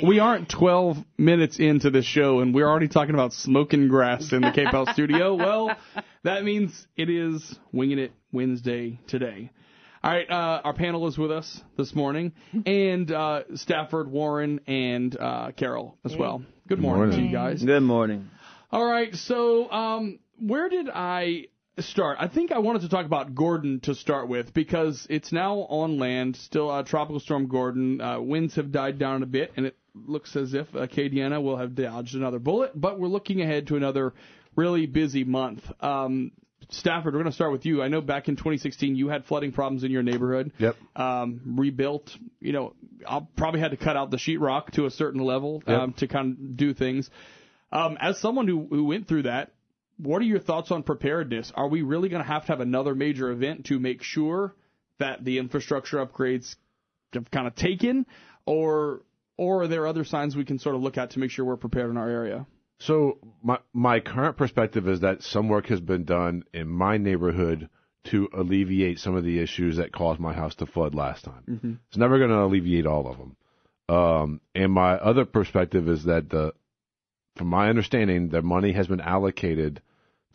We aren't 12 minutes into the show, and we're already talking about smoking grass in the KPEL studio. Well, that means it is Winging It Wednesday today. All right, our panel is with us this morning, and Stafford, Warren, and Carol as well. Good morning to you guys. Good morning. All right, so where did I start? I think I wanted to talk about Gordon to start with because it's now on land, still Tropical Storm Gordon. Winds have died down a bit, and it looks as if Acadiana will have dodged another bullet, but we're looking ahead to another really busy month. Stafford, we're going to start with you. I know back in 2016 you had flooding problems in your neighborhood. Yep. Rebuilt. I probably had to cut out the sheetrock to a certain level to kind of do things. As someone who went through that, what are your thoughts on preparedness? Are we really going to have another major event to make sure that the infrastructure upgrades have kind of taken, or are there other signs we can sort of look at to make sure we're prepared in our area? So my current perspective is that some work has been done in my neighborhood to alleviate some of the issues that caused my house to flood last time. Mm-hmm. It's never going to alleviate all of them. And my other perspective is that from my understanding, the money has been allocated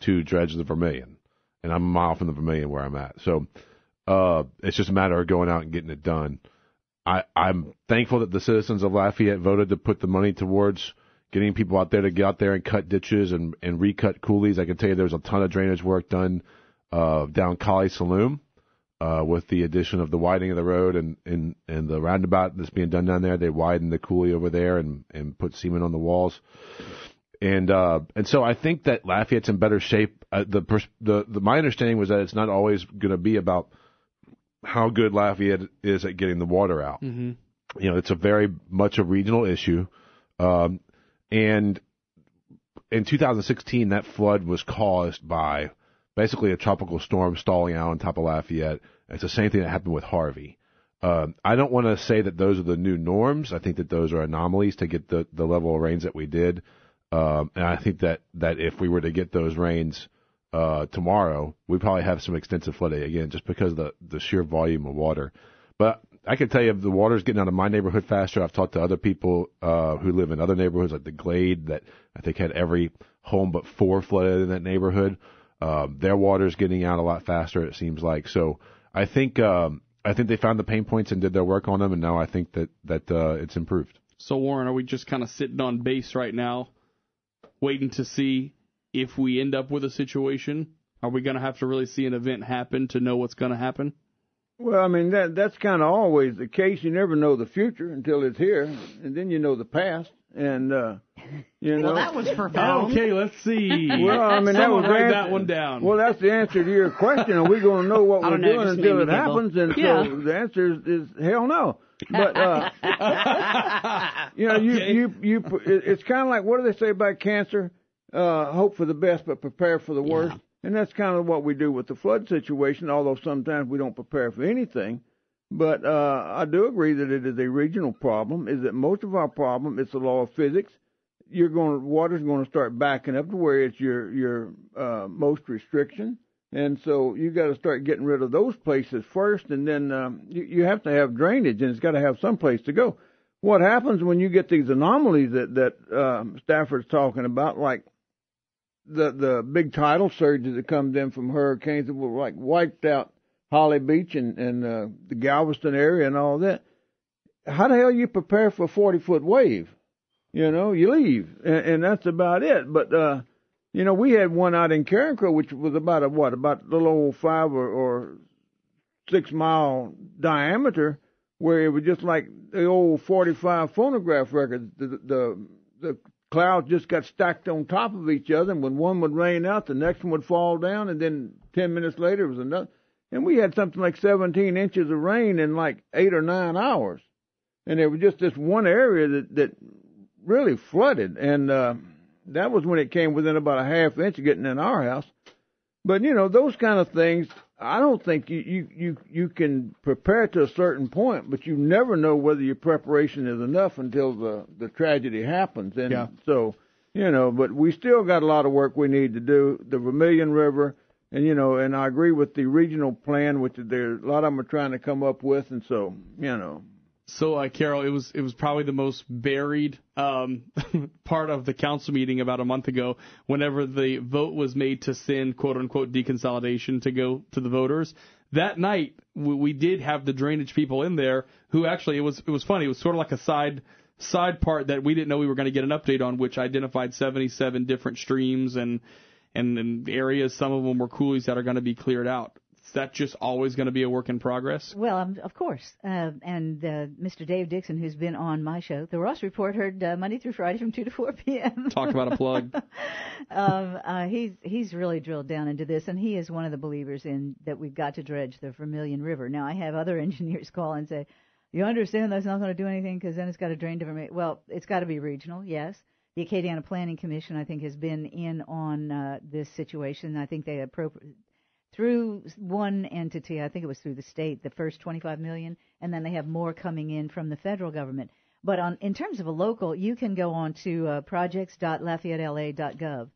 to dredge the Vermilion, and I'm a mile from the Vermilion where I'm at. So it's just a matter of going out and getting it done. I'm thankful that the citizens of Lafayette voted to put the money towards getting people out there to get out there and cut ditches and recut coulees. I can tell you there's a ton of drainage work done down Collie Saloon with the addition of the widening of the road and the roundabout that's being done down there. They widened the coulee over there and put cement on the walls. And so I think that Lafayette's in better shape. My understanding was that it's not always going to be about how good Lafayette is at getting the water out. Mm-hmm. It's a very much a regional issue. And in 2016, that flood was caused by basically a tropical storm stalling out on top of Lafayette. It's the same thing that happened with Harvey. I don't want to say that those are the new norms. I think that those are anomalies to get the level of rains that we did. And I think that if we were to get those rains tomorrow, we'd probably have some extensive flooding again, just because of the sheer volume of water. But I can tell you, the water's getting out of my neighborhood faster. I've talked to other people who live in other neighborhoods, like the Glade, that I think had every home but 4 flooded in that neighborhood. Their water's getting out a lot faster, it seems like. So I think they found the pain points and did their work on them, and now I think that it's improved. So, Warren, are we just kind of sitting on base right now, waiting to see if we end up with a situation? Are we going to have to really see an event happen to know what's going to happen? Well, I mean, that's kind of always the case. You never know the future until it's here, and then you know the past. And, Well, that was profound. Okay, let's see. Well, I mean, write that one down. Well, that's the answer to your question. Are we going to know what we're doing until it happens? And so the answer is hell no. But, it's kind of like, what do they say about cancer? Hope for the best, but prepare for the worst. Yeah. And that's kind of what we do with the flood situation, although sometimes we don't prepare for anything. But I do agree that it is a regional problem, is that most of our problem, it's the law of physics. Water's going to start backing up to where it's your most restriction. And so you got to start getting rid of those places first, and then you have to have drainage, and it's got to have some place to go. What happens when you get these anomalies that Stafford's talking about, like the big tidal surges that comes in from hurricanes that will like wiped out Holly Beach and the Galveston area and all that? How the hell you prepare for a 40-foot wave? You leave, and that's about it. But we had one out in Carencro, which was about a little old 5 or 6 mile diameter, where it was just like the old 45 phonograph records. The clouds just got stacked on top of each other, and when one would rain out, the next one would fall down, and then 10 minutes later it was another. And we had something like 17 inches of rain in like 8 or 9 hours. And there was just this one area that really flooded, and that was when it came within about a half inch of getting in our house. But, those kind of things, I don't think you can prepare to a certain point, but you never know whether your preparation is enough until the tragedy happens. And so, but we still got a lot of work we need to do. The Vermilion River, and I agree with the regional plan, which a lot of them are trying to come up with. And so, So, Carol, it was probably the most buried part of the council meeting about a month ago whenever the vote was made to send, quote-unquote, deconsolidation to go to the voters. That night, we did have the drainage people in there who actually, it was funny. It was sort of like a side part that we didn't know we were going to get an update on, which identified 77 different streams and areas. Some of them were coulees that are going to be cleared out. Is that just always going to be a work in progress? Well, of course. And Mr. Dave Dixon, who's been on my show, the Ross Report, heard Monday through Friday from 2 to 4 p.m. Talk about a plug. He's really drilled down into this, and he is one of the believers in that we've got to dredge the Vermilion River. Now, I have other engineers call and say, you understand that's not going to do anything because then it's got to drain different. Well, it's got to be regional, yes. The Acadiana Planning Commission, I think, has been in on this situation. I think they through one entity, I think it was through the state, the first $25 million, and then they have more coming in from the federal government. But in terms of a local, you can go on to projects.lafayette.la.gov,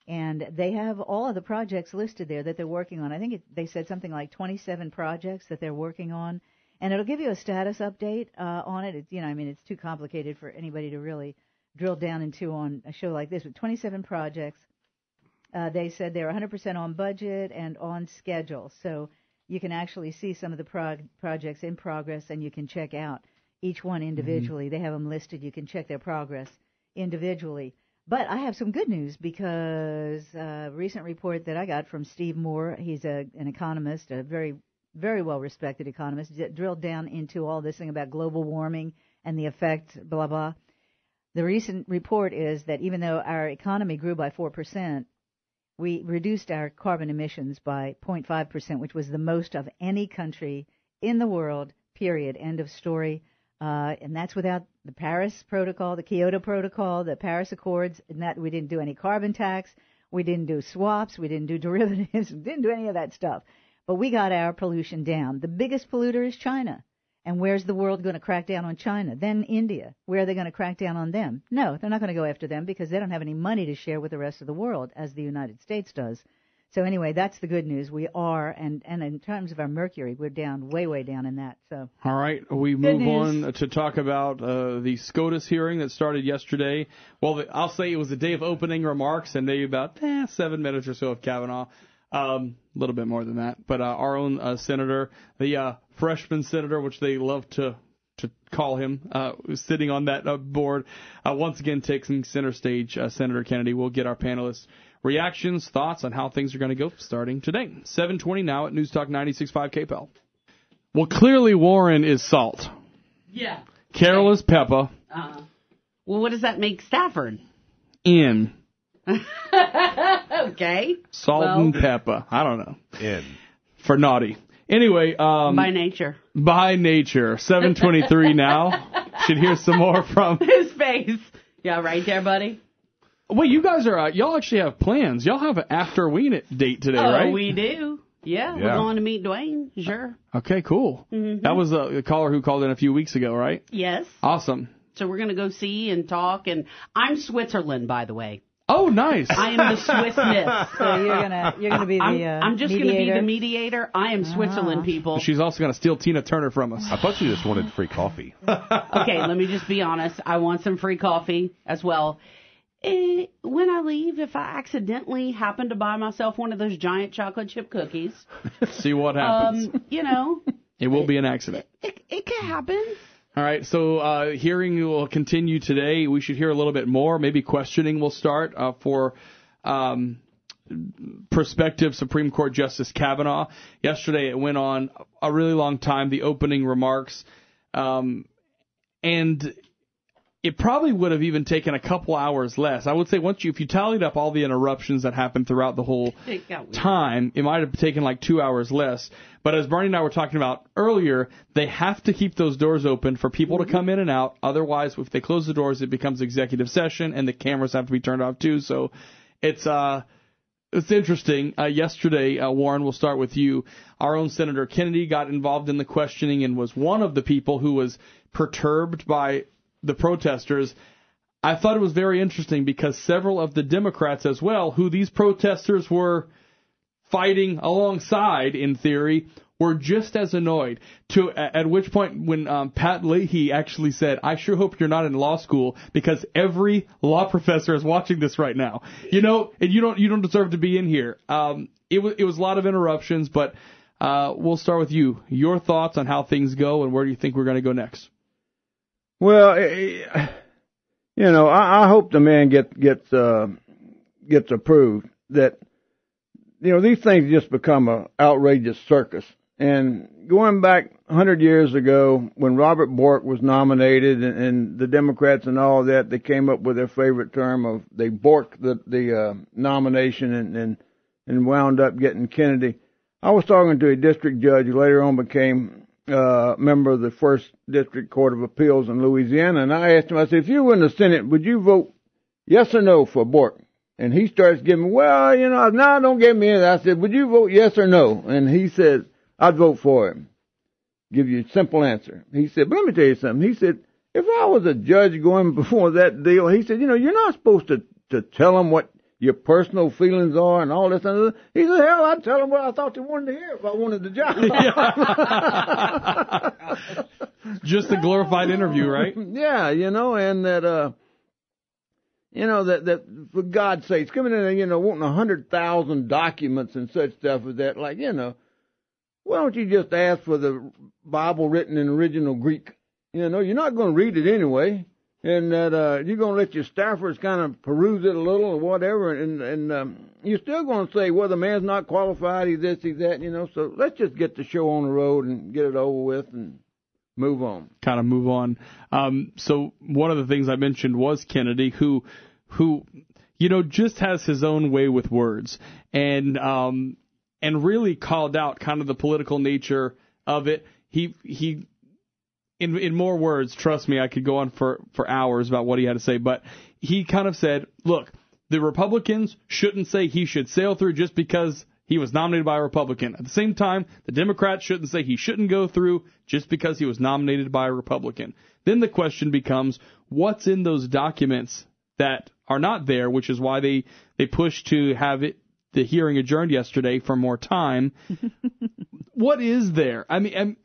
and they have all of the projects listed there that they're working on. I think they said something like 27 projects that they're working on, and it'll give you a status update on it. It's too complicated for anybody to really drill down into on a show like this. With 27 projects, they said they're 100% on budget and on schedule. So you can actually see some of the projects in progress, and you can check out each one individually. They have them listed. You can check their progress individually. But I have some good news because a recent report that I got from Steve Moore, he's an economist, a very, very well-respected economist, drilled down into all this thing about global warming and the effect, blah, blah. The recent report is that even though our economy grew by 4%, we reduced our carbon emissions by 0.5%, which was the most of any country in the world, period, end of story. And that's without the Paris Protocol, the Kyoto Protocol, the Paris Accords, and that we didn't do any carbon tax, we didn't do swaps, we didn't do derivatives, we didn't do any of that stuff. But we got our pollution down. The biggest polluter is China. And where's the world going to crack down on China? Then India. Where are they going to crack down on them? No, they're not going to go after them because they don't have any money to share with the rest of the world, as the United States does. So anyway, that's the good news. We are, and in terms of our mercury, we're down, way, way down in that. So. All right, we move on to talk about the SCOTUS hearing that started yesterday. Well, I'll say it was the day of opening remarks and maybe about 7 minutes or so of Kavanaugh. A little bit more than that. But our own senator, the freshman senator, which they love to call him, sitting on that board, once again taking center stage. Senator Kennedy will get our panelists' reactions, thoughts on how things are going to go starting today. 7:20 now at News Talk 96.5 KPEL. Well, clearly Warren is salt. Yeah. Carol is pepper. Well, what does that make Stafford? In. Okay. Salt and pepper. I don't know. In. For naughty. Anyway. By nature. By nature. 7:23 now. Should hear some more from his face. Yeah, right there, buddy. Wait, you guys are, y'all actually have plans. Y'all have an after Wingin It date today, right? Oh, we do. Yeah, we're going to meet Dwayne. Sure. Okay, cool. Mm-hmm. That was a caller who called in a few weeks ago, right? Yes. Awesome. So we're going to go see and talk. And I'm Switzerland, by the way. Oh, nice. I am the Swiss Miss. So you're gonna be the I'm just going to be the mediator. I am Switzerland, people. She's also going to steal Tina Turner from us. I thought you just wanted free coffee. Okay, let me just be honest. I want some free coffee as well. When I leave, if I accidentally happen to buy myself one of those giant chocolate chip cookies, see what happens. It will be an accident. It could happen. All right, so hearing will continue today. We should hear a little bit more. Maybe questioning will start for prospective Supreme Court Justice Kavanaugh. Yesterday it went on a really long time, the opening remarks, and it probably would have even taken a couple hours less. I would say if you tallied up all the interruptions that happened throughout the whole time, it might have taken like 2 hours less. But as Barney and I were talking about earlier, they have to keep those doors open for people to come in and out. Otherwise, if they close the doors, it becomes executive session, and the cameras have to be turned off too. So it's interesting. Yesterday, Warren, we'll start with you. Our own Senator Kennedy got involved in the questioning and was one of the people who was perturbed by the protesters. I thought it was very interesting because several of the Democrats as well, who these protesters were fighting alongside, in theory, were just as annoyed. At which point, when Pat Leahy actually said, "I sure hope you're not in law school because every law professor is watching this right now." And you don't deserve to be in here. It was a lot of interruptions, but we'll start with you. Your thoughts on how things go and where do you think we're going to go next? Well, I hope the man gets approved. That these things just become a outrageous circus. And going back 100 years ago, when Robert Bork was nominated, and the Democrats and all that, they came up with their favorite term of they borked the nomination and wound up getting Kennedy. I was talking to a district judge who later on became member of the First District Court of Appeals in Louisiana, and I asked him, I said, if you were in the Senate, would you vote yes or no for Bork? And he starts giving, no, don't get me in. I said, would you vote yes or no? And he said, I'd vote for him. Give you a simple answer. He said, but let me tell you something. He said, if I was a judge going before that deal, he said, you're not supposed to tell them what your personal feelings are and all this and that. He said, hell, I'd tell them what I thought they wanted to hear if I wanted the job. Just a glorified interview, right? Yeah, and that, that for God's sakes, coming in, wanting 100,000 documents and such stuff as that, like, why don't you just ask for the Bible written in original Greek? You're not going to read it anyway. And that you're going to let your staffers kind of peruse it a little or whatever, and you're still going to say, well, the man's not qualified, he's this, he's that, so let's just get the show on the road and get it over with and move on. Kind of move on. So one of the things I mentioned was Kennedy, who just has his own way with words, and really called out kind of the political nature of it. He In more words, trust me, I could go on for hours about what he had to say, but he kind of said, look, the Republicans shouldn't say he should sail through just because he was nominated by a Republican. At the same time, the Democrats shouldn't say he shouldn't go through just because he was nominated by a Republican. Then the question becomes, what's in those documents that are not there, which is why they pushed to have the hearing adjourned yesterday for more time. What is there? I mean,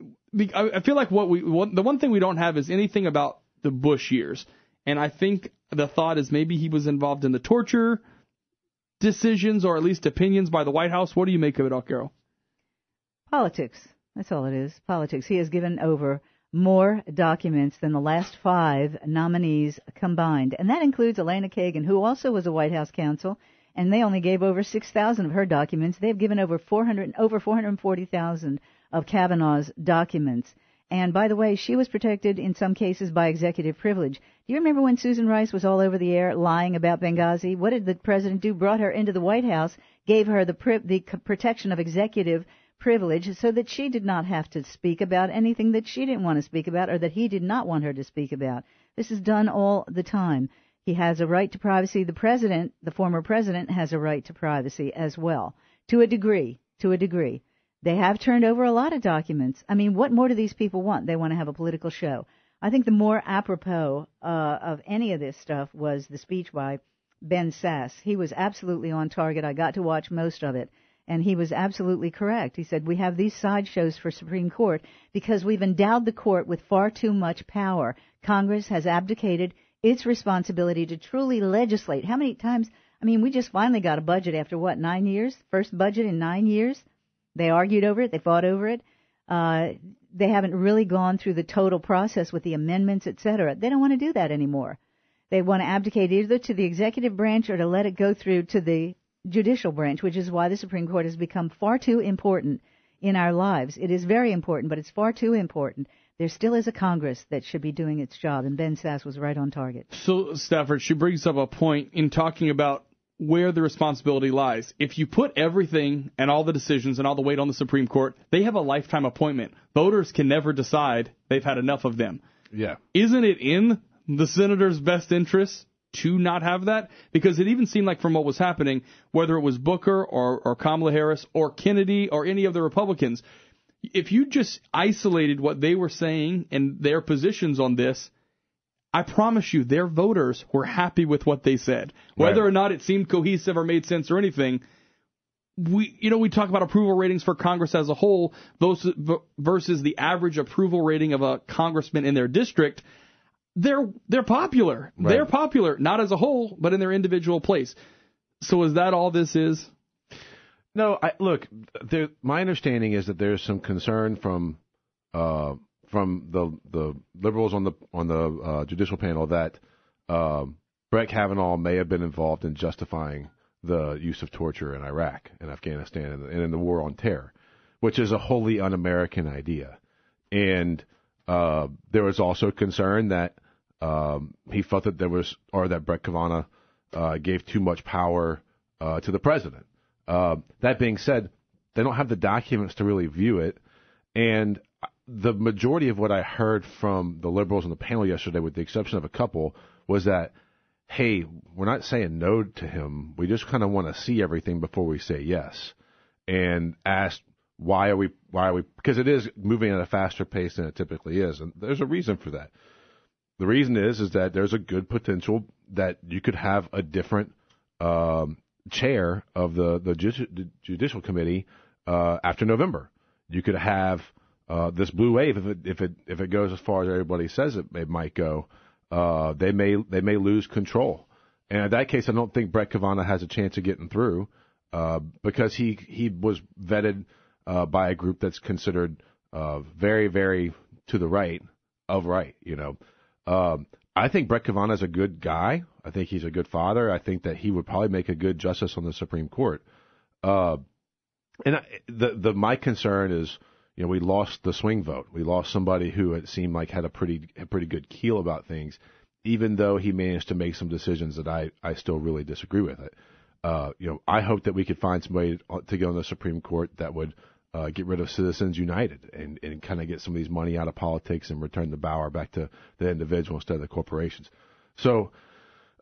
I feel like the one thing we don't have is anything about the Bush years. And I think the thought is maybe he was involved in the torture decisions or at least opinions by the White House. What do you make of it all, Carol? Politics. That's all it is. Politics. He has given over more documents than the last 5 nominees combined. And that includes Elena Kagan, who also was a White House counsel. And they only gave over 6,000 of her documents. They've given over 440,000 of Kavanaugh's documents. And by the way, she was protected in some cases by executive privilege. Do you remember when Susan Rice was all over the air lying about Benghazi? What did the president do? Brought her into the White House, gave her the protection of executive privilege so that she did not have to speak about anything that she didn't want to speak about or that he did not want her to speak about. This is done all the time. He has a right to privacy. The president, the former president, has a right to privacy as well, to a degree. They have turned over a lot of documents. I mean, what more do these people want? They want to have a political show. I think the more apropos of any of this stuff was the speech by Ben Sasse. He was absolutely on target. I got to watch most of it, and he was absolutely correct. He said, we have these sideshows for Supreme Court because we've endowed the court with far too much power. Congress has abdicated its responsibility to truly legislate. How many times? I mean, we just finally got a budget after, 9 years? First budget in 9 years? They argued over it. They fought over it. They haven't really gone through the total process with the amendments, et cetera. They don't want to do that anymore. They want to abdicate either to the executive branch or to let it go through to the judicial branch, which is why the Supreme Court has become far too important in our lives. It is very important, but it's far too important. There still is a Congress that should be doing its job, and Ben Sasse was right on target. So, Stafford, she brings up a point in talking about where the responsibility lies. If you put everything and all the decisions and all the weight on the Supreme Court, they have a lifetime appointment. Voters can never decide they've had enough of them. Yeah. Isn't it in the senator's best interest to not have that? Because it even seemed like from what was happening, whether it was Booker or Kamala Harris or Kennedy or any of the Republicans, if you just isolated what they were saying and their positions on this, I promise you their voters were happy with what they said. Whether or not it seemed cohesive or made sense or anything, we talk about approval ratings for Congress as a whole versus the average approval rating of a congressman in their district. They're popular. Right. They're popular, not as a whole, but in their individual place. So is that all this is? No, look. My understanding is that there's some concern from the liberals on the judicial panel that Brett Kavanaugh may have been involved in justifying the use of torture in Iraq and Afghanistan and in the war on terror, which is a wholly un-American idea. And there was also concern that he felt that that Brett Kavanaugh gave too much power to the president. That being said, they don't have the documents to really view it. And the majority of what I heard from the liberals on the panel yesterday, with the exception of a couple, was that, hey, we're not saying no to him. We just kind of want to see everything before we say yes. And asked, why are we, because it is moving at a faster pace than it typically is. And there's a reason for that. The reason is that there's a good potential that you could have a different chair of the Judicial Committee after November. You could have this blue wave if it goes as far as everybody says it might go. They may lose control, and in that case, I don't think Brett Kavanaugh has a chance of getting through because he was vetted by a group that's considered very, very to the right of right. I think Brett Kavanaugh is a good guy. I think he's a good father. I think that he would probably make a good justice on the Supreme Court. My concern is, we lost the swing vote. We lost somebody who it seemed like had a pretty good keel about things, even though he managed to make some decisions that I still really disagree with it. I hope that we could find somebody to go on the Supreme Court that would get rid of Citizens United and kind of get some of these money out of politics and return the power back to the individual instead of the corporations. So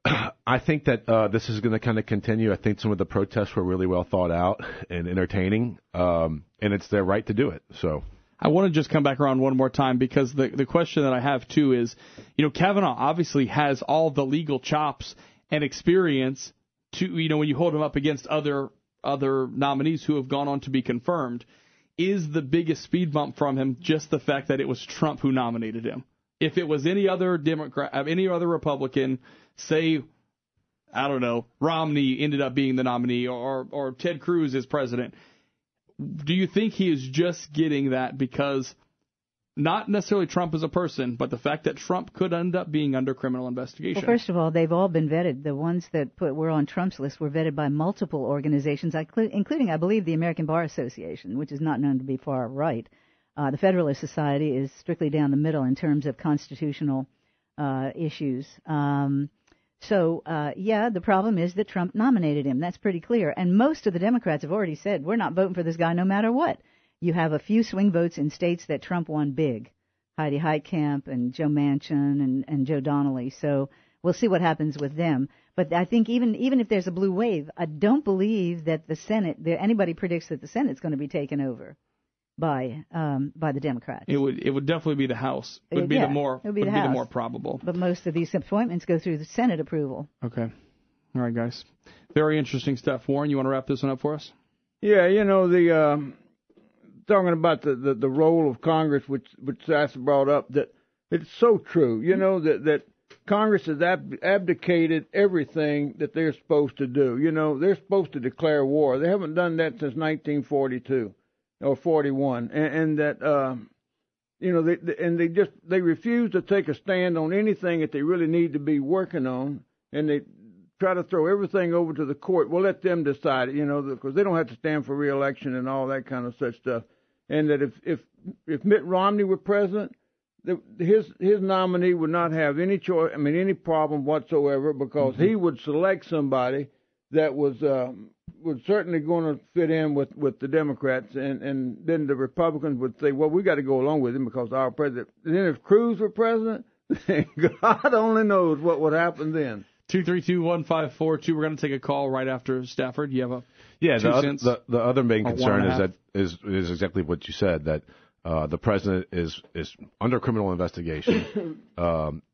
I think that this is going to kind of continue. I think some of the protests were really well thought out and entertaining, and it's their right to do it. So I want to just come back around one more time because the question that I have, too, is, Kavanaugh obviously has all the legal chops and experience to, when you hold him up against other nominees who have gone on to be confirmed. Is the biggest speed bump from him just the fact that it was Trump who nominated him? If it was any other Democrat, any other Republican, say, I don't know, Romney ended up being the nominee or Ted Cruz is president, do you think he is just getting that because not necessarily Trump as a person, but the fact that Trump could end up being under criminal investigation? Well, first of all, they've all been vetted. The ones that were on Trump's list were vetted by multiple organizations, including, I believe, the American Bar Association, which is not known to be far right. The Federalist Society is strictly down the middle in terms of constitutional issues. The problem is that Trump nominated him. That's pretty clear. And most of the Democrats have already said, we're not voting for this guy no matter what. You have a few swing votes in states that Trump won big. Heidi Heitkamp and Joe Manchin and Joe Donnelly. So we'll see what happens with them. But I think even if there's a blue wave, I don't believe that the Senate, anybody predicts that the Senate's going to be taken over by the Democrats. It would definitely be the House. It would be the more probable. But most of these appointments go through the Senate approval. Okay. All right, guys. Very interesting stuff. Warren, you want to wrap this one up for us? Yeah, talking about the role of Congress, which Sass brought up, that it's so true. That Congress has abdicated everything that they're supposed to do. They're supposed to declare war. They haven't done that since 1942 or 41, and that they refuse to take a stand on anything that they really need to be working on, and they try to throw everything over to the court. We'll let them decide it, because they don't have to stand for re-election and all that kind of such stuff. And that if Mitt Romney were president, his nominee would not have any choice, any problem whatsoever, because he would select somebody that was certainly going to fit in with the Democrats, and then the Republicans would say, well, we got to go along with him because our president. And then if Cruz were president, God only knows what would happen then. 232-1542. We're going to take a call right after Stafford. You have a the other main concern is exactly what you said, that the president is under criminal investigation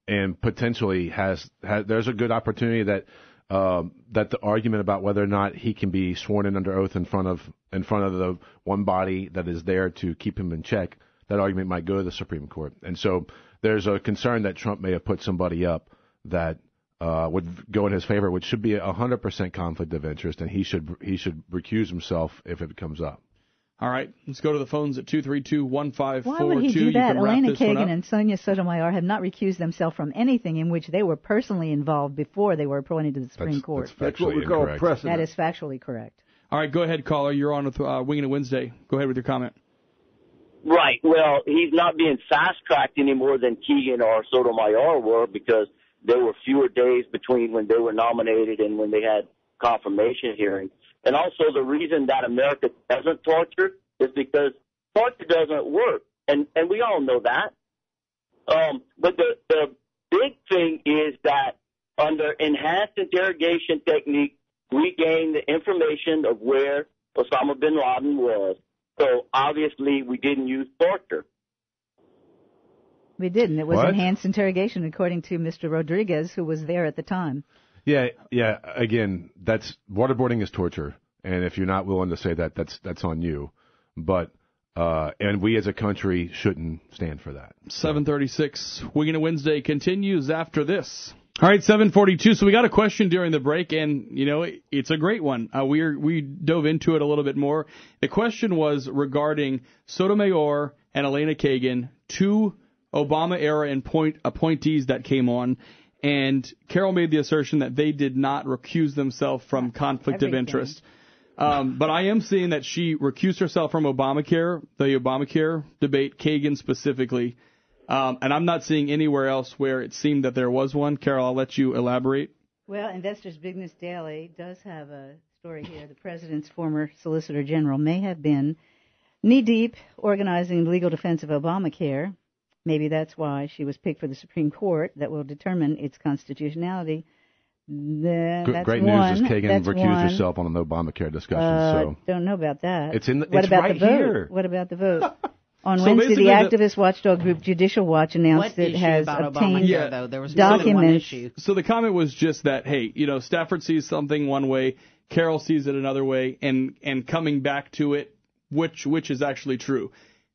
and potentially has there's a good opportunity that that the argument about whether or not he can be sworn in under oath in front of the one body that is there to keep him in check, that argument might go to the Supreme Court. And so there's a concern that Trump may have put somebody up that would go in his favor, which should be 100% conflict of interest, and he should recuse himself if it comes up. All right, let's go to the phones at 232-1542. Why would he do that? Elena Kagan and Sonia Sotomayor have not recused themselves from anything in which they were personally involved before they were appointed to the Supreme Court. That's what we call precedent. That is factually correct. All right, go ahead, caller. You're on with Wingin' It Wednesday. Go ahead with your comment. Right. Well, he's not being fast-tracked any more than Keegan or Sotomayor were, because there were fewer days between when they were nominated and when they had confirmation hearings. And also the reason that America doesn't torture is because torture doesn't work. And we all know that. But the big thing is that under enhanced interrogation technique, we gained the information of where Osama bin Laden was. So obviously we didn't use torture. We didn't. It was What? enhanced interrogation, according to Mr. Rodriguez, who was there at the time. Yeah. Again, waterboarding is torture, and if you're not willing to say that, that's on you. But and we as a country shouldn't stand for that. 7:36. Wingin' It Wednesday continues after this. All right, 7:42. So we got a question during the break, and it's a great one. We dove into it a little bit more. The question was regarding Sotomayor and Elena Kagan, two Obama-era appointees that came on, and Carol made the assertion that they did not recuse themselves from conflict of interest. But I am seeing that she recused herself from Obamacare, the Obamacare debate, Kagan specifically, and I'm not seeing anywhere else where it seemed that there was one. Carol, I'll let you elaborate. Well, Investors Business Daily does have a story here. The president's former Solicitor General may have been knee-deep organizing legal defense of Obamacare. Maybe that's why she was picked for the Supreme Court that will determine its constitutionality. Great news is Kagan recused herself on an Obamacare discussion. Don't know about that. It's right the here. Vote? What about the vote? On So Wednesday, the basically activist watchdog group Judicial Watch announced it has obtained though? There was more than one documents. issue. So the comment was just that, hey, Stafford sees something one way, Carol sees it another way, and coming back to it, which is actually true.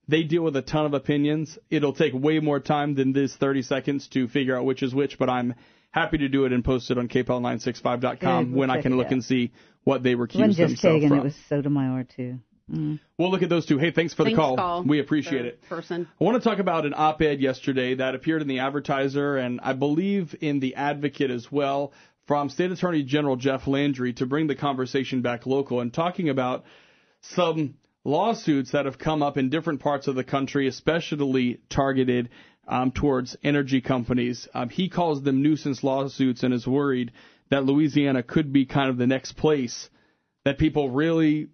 They deal with a ton of opinions. It'll take way more time than this 30 seconds to figure out which is which, but I'm happy to do it and post it on KPEL965.com when I can look and see what they recused themselves from. It wasn't just Kagan, it was Sotomayor, too. We'll look at those two. Hey, thanks for the call. We appreciate it. Person. I want to talk about an op-ed yesterday that appeared in the Advertiser and I believe in the Advocate as well from State Attorney General Jeff Landry to bring the conversation back local and talking about some lawsuits that have come up in different parts of the country, especially targeted towards energy companies. He calls them nuisance lawsuits and is worried that Louisiana could be kind of the next place that people really,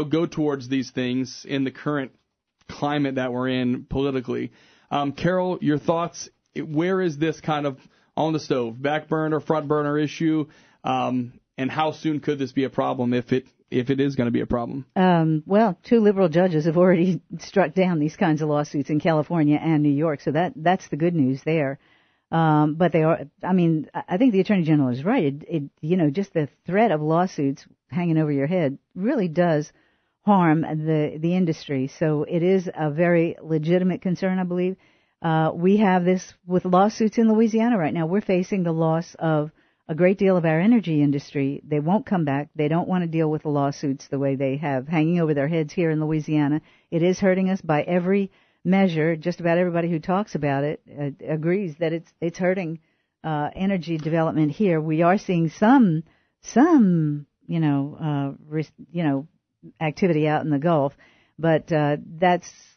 go towards these things in the current climate that we're in politically. Carol, your thoughts? Where is this kind of on the stove? Back burner, front burner issue? And how soon could this be a problem if it is going to be a problem? Well, two liberal judges have already struck down these kinds of lawsuits in California and New York, so that's the good news there. But they are, I think the Attorney General is right. Just the threat of lawsuits hanging over your head really does harm the industry. So it is a very legitimate concern, I believe. We have this with lawsuits in Louisiana right now. We're facing the loss of a great deal of our energy industry. They won't come back. They don't want to deal with the lawsuits the way they have hanging over their heads here in Louisiana. It is hurting us by every measure. Just about everybody who talks about it agrees that it's hurting energy development here. We are seeing some activity out in the Gulf, but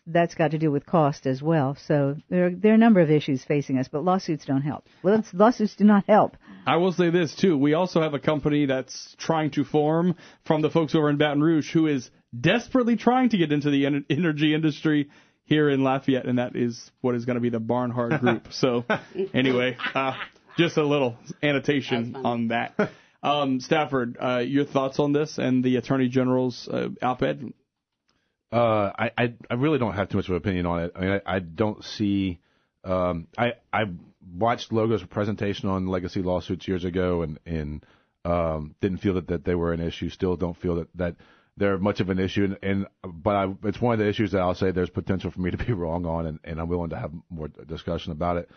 that's got to do with cost as well. So there are a number of issues facing us, but lawsuits don't help. Lawsuits do not help. I will say this, too. We also have a company that's trying to form from the folks over in Baton Rouge who is desperately trying to get into the energy industry here in Lafayette, and that is what is going to be the Barnhard Group. So anyway, just a little annotation on that. Stafford, your thoughts on this and the Attorney General's op-ed? I really don't have too much of an opinion on it. I don't see. I watched Logo's presentation on legacy lawsuits years ago, and didn't feel that they were an issue. Still don't feel that they're much of an issue. But it's one of the issues that I'll say there's potential for me to be wrong on, and I'm willing to have more discussion about it.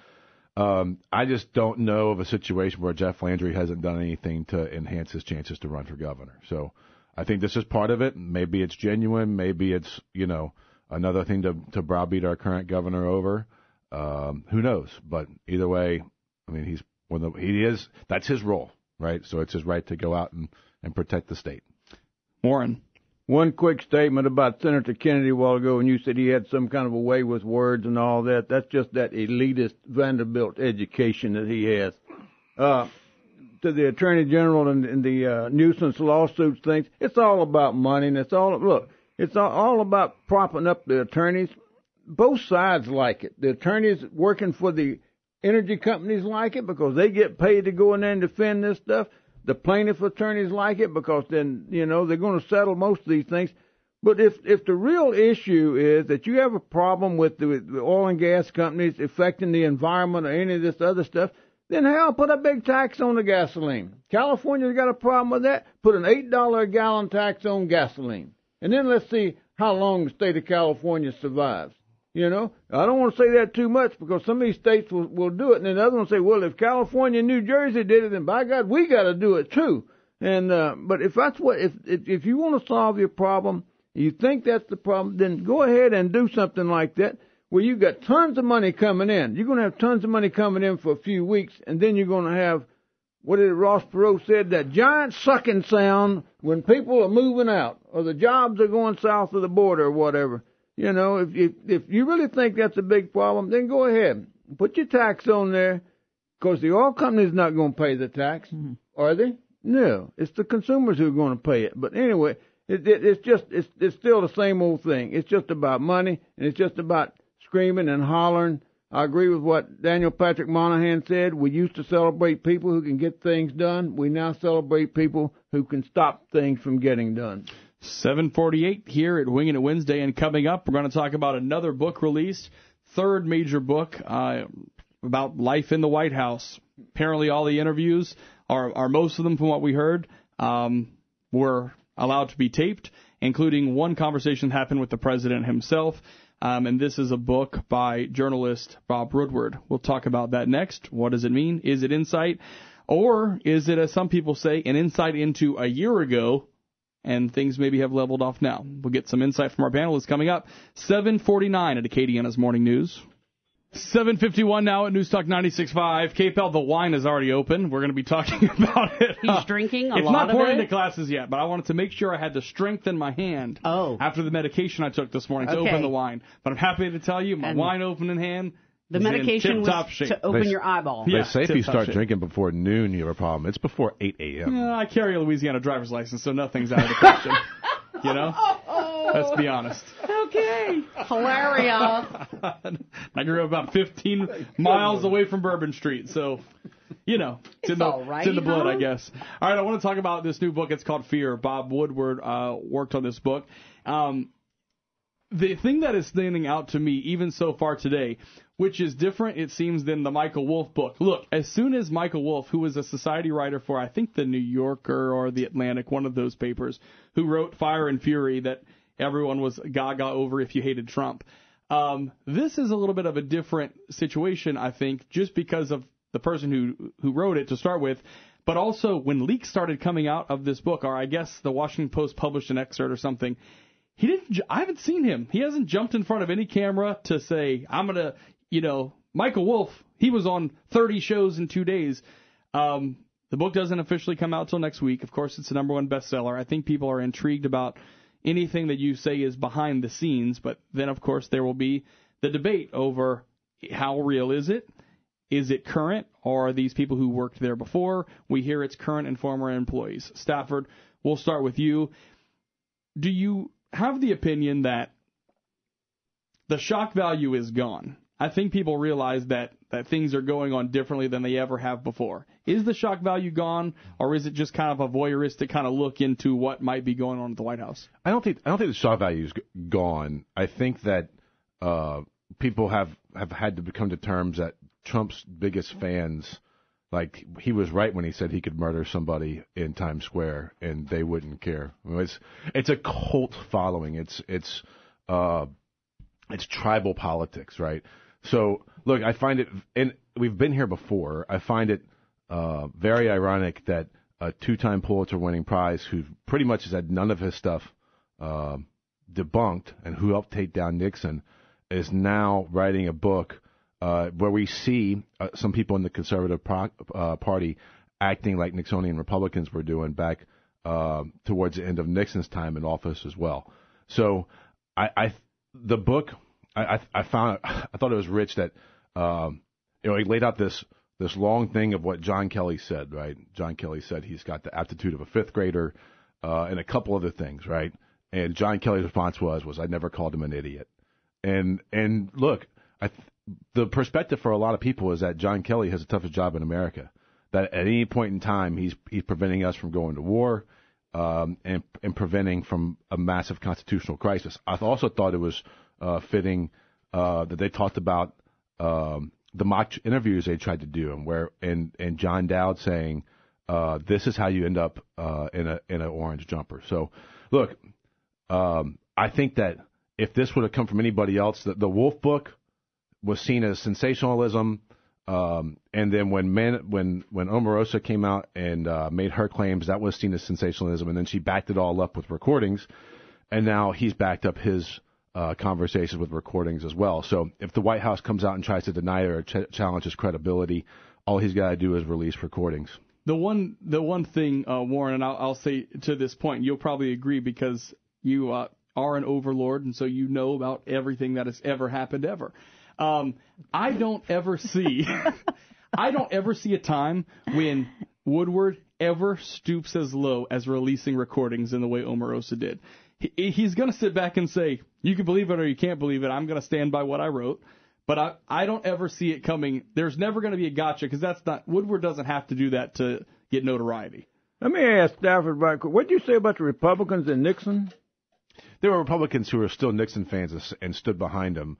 I just don't know of a situation where Jeff Landry hasn't done anything to enhance his chances to run for governor. So I think this is part of it. Maybe it's genuine. Maybe it's, another thing to browbeat our current governor over. Who knows? But either way, I mean, that's his role, right? So it's his right to go out and protect the state. Warren. One quick statement about Senator Kennedy a while ago when you said he had some kind of a way with words and all that. That's just that elitist Vanderbilt education that he has. To the Attorney General and the nuisance lawsuits things, it's all about money, and it's all about propping up the attorneys. Both sides like it. The attorneys working for the energy companies like it because they get paid to go in there and defend this stuff. The plaintiff attorneys like it because then, they're going to settle most of these things. But if the real issue is that you have a problem with the oil and gas companies affecting the environment or any of this other stuff, then hell, put a big tax on the gasoline. California's got a problem with that. Put an $8 a gallon tax on gasoline. And then let's see how long the state of California survives. I don't want to say that too much because some of these states will do it, and then the other ones say, well, if California and New Jersey did it, then by God, we got to do it too. And but if that's if you want to solve your problem, you think that's the problem, then go ahead and do something like that where you've got tons of money coming in. You're going to have tons of money coming in for a few weeks, and then you're going to have, what did Ross Perot said, that giant sucking sound when people are moving out or the jobs are going south of the border or whatever. If you really think that's a big problem, then go ahead. Put your tax on there, because the oil company's not going to pay the tax, are they? No, it's the consumers who are going to pay it. But anyway, it's still the same old thing. It's just about money, and it's just about screaming and hollering. I agree with what Daniel Patrick Monahan said. We used to celebrate people who can get things done. We now celebrate people who can stop things from getting done. 7:48 here at Wingin' It Wednesday, and coming up, we're going to talk about another book released, third major book about life in the White House. Apparently, all the interviews, are most of them from what we heard, were allowed to be taped, including one conversation that happened with the president himself. And this is a book by journalist Bob Woodward. We'll talk about that next. What does it mean? Is it insight? Or is it, as some people say, an insight into a year ago, and things maybe have leveled off now? We'll get some insight from our panelists coming up. 7:49 at Acadiana's Morning News. 7:51 now at News Talk 96.5. KPEL, the wine is already open. We're going to be talking about it. He's drinking a lot of it? It's not poured into glasses yet, but I wanted to make sure I had the strength in my hand after the medication I took this morning to open the wine. But I'm happy to tell you, my wine open in hand. The medication was shape. to open your eyeball. They say if you start drinking before noon, you have a problem. It's before 8 a.m. Yeah, I carry a Louisiana driver's license, so nothing's out of the question. Let's be honest. Okay. Hilarious. I grew up about 15 miles away from Bourbon Street, so, it's in the blood, I guess. All right, I want to talk about this new book. It's called Fear. Bob Woodward worked on this book. The thing that is standing out to me, even so far today, which is different, it seems, than the Michael Wolff book. Look, as soon as Michael Wolff, who was a society writer for, I think, the New Yorker or the Atlantic, one of those papers, who wrote Fire and Fury that everyone was gaga over if you hated Trump. This is a little bit of a different situation, I think, just because of the person who wrote it to start with. But also, when leaks started coming out of this book, or I guess the Washington Post published an excerpt or something, I haven't seen him. He hasn't jumped in front of any camera to say, I'm going to, Michael Wolff, he was on 30 shows in 2 days. The book doesn't officially come out till next week. Of course, it's the #1 bestseller. I think people are intrigued about anything that you say is behind the scenes. But then, of course, there will be the debate over how real is it? Is it current? Or are these people who worked there before? We hear it's current and former employees. Stafford, we'll start with you. Do you have the opinion that the shock value is gone? I think people realize that things are going on differently than they ever have before. Is the shock value gone, or is it just kind of a voyeuristic kind of look into what might be going on at the White House? I don't think the shock value is gone. I think that people have had to come to terms that Trump's biggest fans like he was right when he said he could murder somebody in Times Square and they wouldn't care. I mean, it's a cult following. It's tribal politics, right? So look, I find it, and we've been here before. I find it very ironic that a 2-time Pulitzer-winning prize, who pretty much has had none of his stuff debunked and who helped take down Nixon, is now writing a book where we see some people in the conservative party acting like Nixonian Republicans were doing back towards the end of Nixon's time in office as well. So the book, I thought it was rich that he laid out this long thing of what John Kelly said, right? John Kelly said he's got the aptitude of a 5th grader and a couple other things, right? And John Kelly's response was I never called him an idiot. And look, the perspective for a lot of people is that John Kelly has the toughest job in America. That at any point in time, he's preventing us from going to war and preventing from a massive constitutional crisis. I also thought it was fitting that they talked about the mock interviews they tried to do, and John Dowd saying this is how you end up in an orange jumper. So, look, I think that if this would have come from anybody else, the Wolf book was seen as sensationalism, and then when Omarosa came out and made her claims, that was seen as sensationalism, and then she backed it all up with recordings, and now he's backed up his conversations with recordings as well. So if the White House comes out and tries to deny it or challenge his credibility, all he's got to do is release recordings. The one thing, Warren, and I'll say to this point, you'll probably agree because you are an overlord, and so you know about everything that has ever happened ever. I don't ever see a time when Woodward ever stoops as low as releasing recordings in the way Omarosa did. He's going to sit back and say, you can believe it or you can't believe it. I'm going to stand by what I wrote. But I don't ever see it coming. There's never going to be a gotcha because that's not, Woodward doesn't have to do that to get notoriety. Let me ask Stafford about, what did you say about the Republicans and Nixon? There were Republicans who were still Nixon fans and stood behind him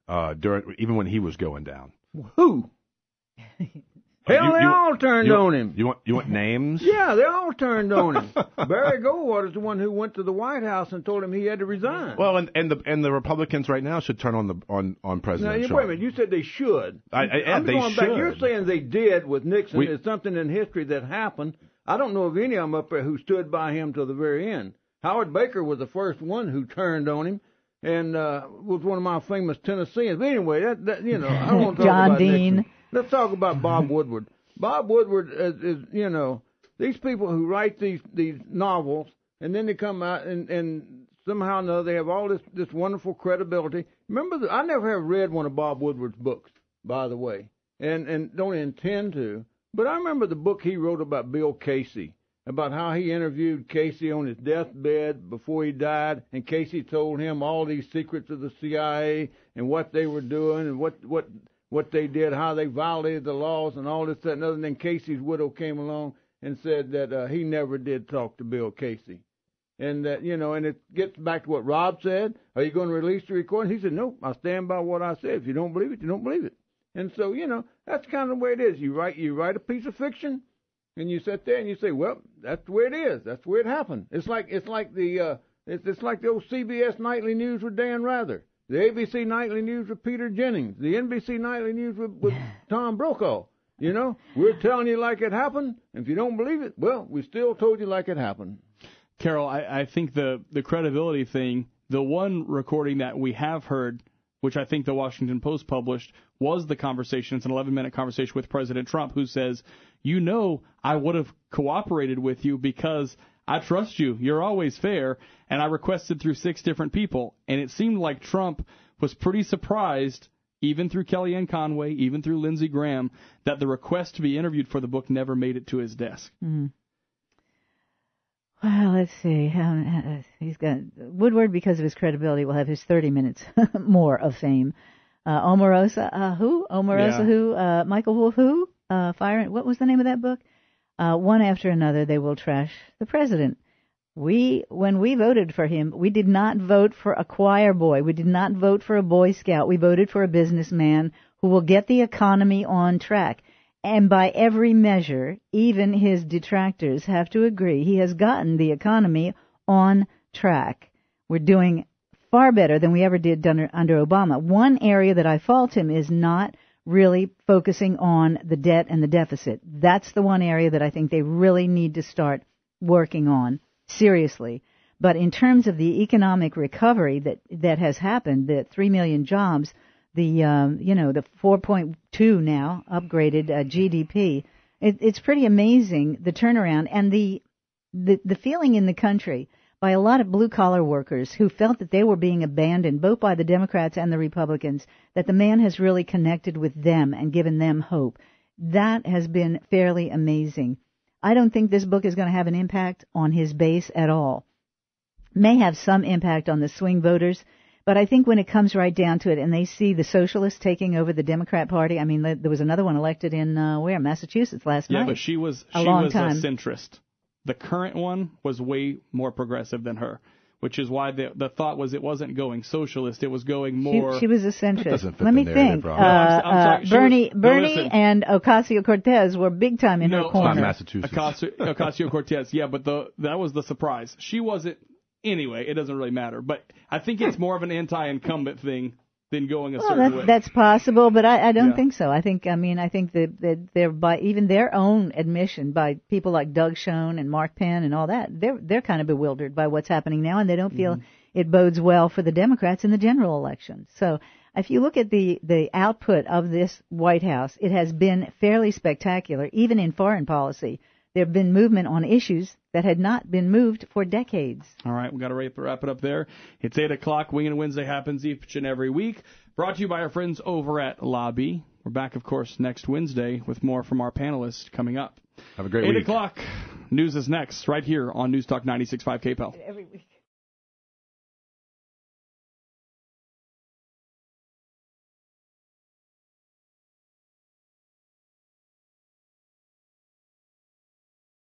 even when he was going down. Who? Hell, they all turned on him. You want names? Yeah, they all turned on him. Barry Goldwater's the one who went to the White House and told him he had to resign. Well, and the Republicans right now should turn on President Trump. Wait a minute, you said they should. I'm going should. back. You're saying they did with Nixon. It's something in history that happened. I don't know of any of them up there who stood by him till the very end. Howard Baker was the first one who turned on him. And was one of my famous Tennesseans. But anyway, I don't want to talk John about Dean. Nixon. Let's talk about Bob Woodward. Bob Woodward is these people who write these novels, and then they come out and somehow or another they have all this wonderful credibility. Remember, I never have read one of Bob Woodward's books, by the way, and don't intend to. But I remember the book he wrote about Bill Casey, about how he interviewed Casey on his deathbed before he died, and Casey told him all these secrets of the CIA and what they were doing and what they did, how they violated the laws and all this, that, and other. And then Casey's widow came along and said that he never did talk to Bill Casey. And that, and it gets back to what Rob said. Are you going to release the recording? He said, nope, I stand by what I said. If you don't believe it, you don't believe it. And so, that's kind of the way it is. You write a piece of fiction, and you sit there and you say, well, that's the way it is. That's the way it happened. It's like the old CBS Nightly News with Dan Rather, the ABC Nightly News with Peter Jennings, the NBC Nightly News with Tom Brokaw. We're telling you like it happened. And if you don't believe it, well, we still told you like it happened. Carol, I think the credibility thing, the one recording that we have heard, which I think the Washington Post published, was the conversation. It's an 11-minute conversation with President Trump, who says, I would have cooperated with you because I trust you. You're always fair. And I requested through 6 different people. And it seemed like Trump was pretty surprised, even through Kellyanne Conway, even through Lindsey Graham, that the request to be interviewed for the book never made it to his desk. Mm-hmm. Well, let's see. He's got Woodward, because of his credibility, will have his 30 minutes more of fame. Omarosa, who? Omarosa, who? Michael Wolff, who? What was the name of that book? One after another, they will trash the president. When we voted for him, we did not vote for a choir boy. We did not vote for a Boy Scout. We voted for a businessman who will get the economy on track. And by every measure, even his detractors have to agree, he has gotten the economy on track. We're doing far better than we ever did under Obama. One area that I fault him is not really focusing on the debt and the deficit. That's the one area that I think they really need to start working on seriously. But in terms of the economic recovery that has happened, the 3 million jobs, the 4.2 now upgraded GDP, it's pretty amazing, the turnaround and the feeling in the country by a lot of blue-collar workers who felt that they were being abandoned both by the Democrats and the Republicans, that the man has really connected with them and given them hope. That has been fairly amazing. I don't think this book is going to have an impact on his base at all. May have some impact on the swing voters, but I think when it comes right down to it and they see the socialists taking over the Democrat Party, I mean, there was another one elected in, Massachusetts last night. Yeah, but she was a centrist. The current one was way more progressive than her, which is why the thought was it wasn't going socialist, it was going more... She was a centrist. Let me think. I'm sorry. Bernie and Ocasio-Cortez were big time in her corner. It's not Massachusetts. Ocasio-Cortez, yeah, but that was the surprise. She wasn't... Anyway, it doesn't really matter. But I think it's more of an anti-incumbent thing than going a certain way. That's possible, but I don't think so. I think that they're, by even their own admission, by people like Doug Schoen and Mark Penn and all that, they're kind of bewildered by what's happening now, and they don't feel it bodes well for the Democrats in the general election. So if you look at the output of this White House, it has been fairly spectacular, even in foreign policy. There have been movement on issues that had not been moved for decades. All right, we've got to wrap it up there. It's 8 o'clock. Wingin' Wednesday happens each and every week. Brought to you by our friends over at Lobby. We're back, of course, next Wednesday with more from our panelists coming up. Have a great week. 8 o'clock. News is next, right here on News Talk 96.5 KPEL.